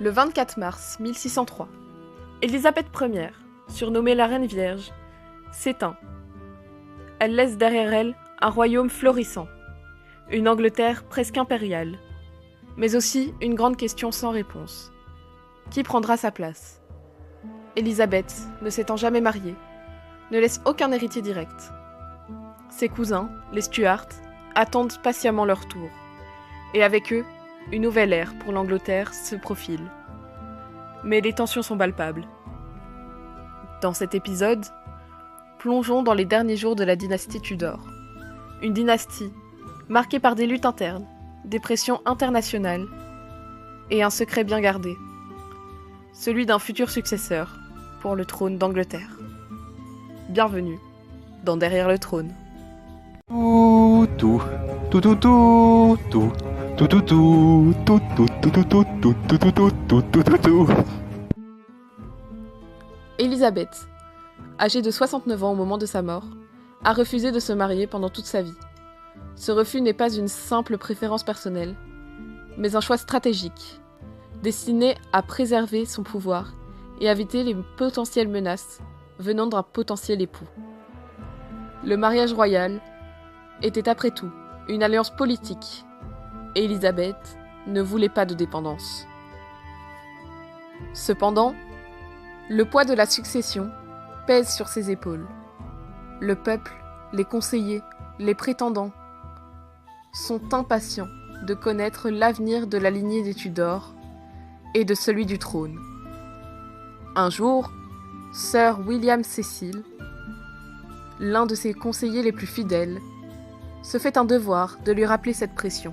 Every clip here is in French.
Le 24 mars 1603, Élisabeth Ier, surnommée la Reine Vierge, s'éteint. Elle laisse derrière elle un royaume florissant, une Angleterre presque impériale, mais aussi une grande question sans réponse. Qui prendra sa place ? Élisabeth, ne s'étant jamais mariée, ne laisse aucun héritier direct. Ses cousins, les Stuarts, attendent patiemment leur tour, et avec eux, une nouvelle ère pour l'Angleterre se profile. Mais les tensions sont palpables. Dans cet épisode, plongeons dans les derniers jours de la dynastie Tudor. Une dynastie marquée par des luttes internes, des pressions internationales et un secret bien gardé. Celui d'un futur successeur pour le trône d'Angleterre. Bienvenue dans Derrière le trône. Élisabeth, âgée de 69 ans au moment de sa mort, a refusé de se marier pendant toute sa vie. Ce refus n'est pas une simple préférence personnelle, mais un choix stratégique, destiné à préserver son pouvoir et éviter les potentielles menaces venant d'un potentiel époux. Le mariage royal était après tout une alliance politique, et Élisabeth ne voulait pas de dépendance. Cependant, le poids de la succession pèse sur ses épaules. Le peuple, les conseillers, les prétendants sont impatients de connaître l'avenir de la lignée des Tudors et de celui du trône. Un jour, Sir William Cecil, l'un de ses conseillers les plus fidèles, se fait un devoir de lui rappeler cette pression.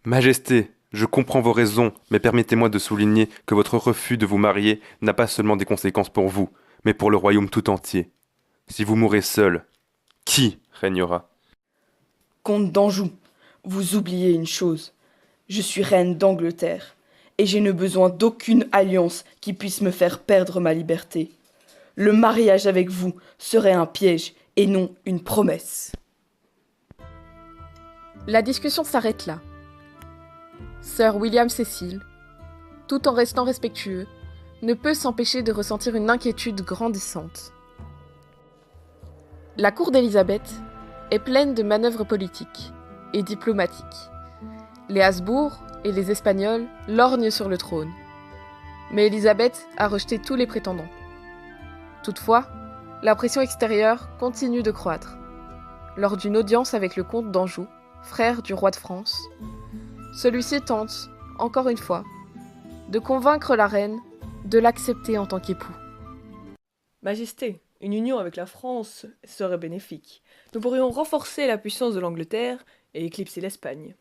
Majesté, je comprends vos raisons, mais permettez-moi de souligner que votre refus de vous marier n'a pas seulement des conséquences pour vous, mais pour le royaume tout entier. Si vous mourrez seul, qui régnera ? Comte d'Anjou, vous oubliez une chose. Je suis reine d'Angleterre, et je n'ai besoin d'aucune alliance qui puisse me faire perdre ma liberté. Le mariage avec vous serait un piège et non une promesse. La discussion s'arrête là. Sir William Cecil, tout en restant respectueux, ne peut s'empêcher de ressentir une inquiétude grandissante. La cour d'Élisabeth est pleine de manœuvres politiques et diplomatiques. Les Habsbourg et les Espagnols lorgnent sur le trône. Mais Élisabeth a rejeté tous les prétendants. Toutefois, la pression extérieure continue de croître. Lors d'une audience avec le comte d'Anjou, frère du roi de France, celui-ci tente, encore une fois, de convaincre la reine de l'accepter en tant qu'époux. Majesté, une union avec la France serait bénéfique. Nous pourrions renforcer la puissance de l'Angleterre et éclipser l'Espagne.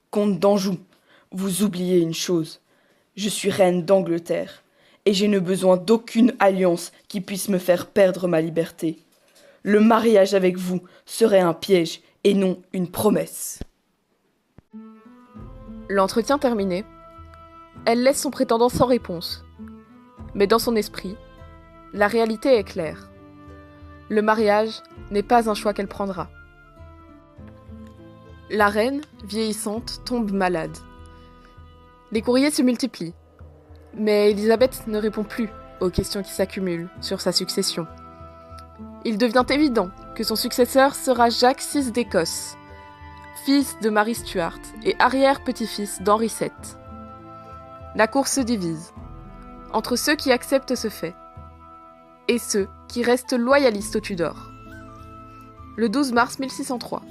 Comte d'Anjou, vous oubliez une chose. Je suis reine d'Angleterre, et je n'ai besoin d'aucune alliance qui puisse me faire perdre ma liberté. Le mariage avec vous serait un piège et non une promesse. L'entretien terminé, elle laisse son prétendant sans réponse. Mais dans son esprit, la réalité est claire. Le mariage n'est pas un choix qu'elle prendra. La reine, vieillissante, tombe malade. Les courriers se multiplient, mais Élisabeth ne répond plus aux questions qui s'accumulent sur sa succession. Il devient évident que son successeur sera Jacques VI d'Écosse, fils de Marie Stuart et arrière-petit-fils d'Henri VII. La cour se divise entre ceux qui acceptent ce fait et ceux qui restent loyalistes aux Tudors. Le 12 mars 1603,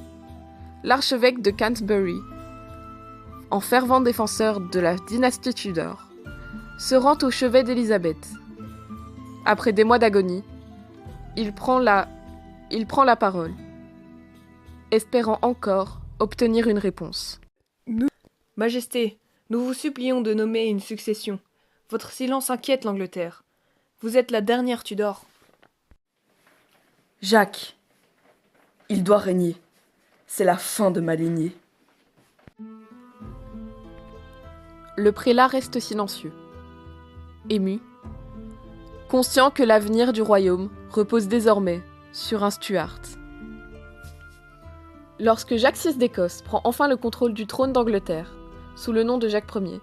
l'archevêque de Canterbury, en fervent défenseur de la dynastie Tudor, se rend au chevet d'Élisabeth. Après des mois d'agonie, il prend la parole, espérant encore obtenir une réponse. Majesté, nous vous supplions de nommer une succession. Votre silence inquiète l'Angleterre. Vous êtes la dernière Tudor. Jacques, il doit régner. C'est la fin de ma lignée. Le prélat reste silencieux, ému, conscient que l'avenir du royaume repose désormais sur un Stuart. Lorsque Jacques VI d'Écosse prend enfin le contrôle du trône d'Angleterre, sous le nom de Jacques Ier,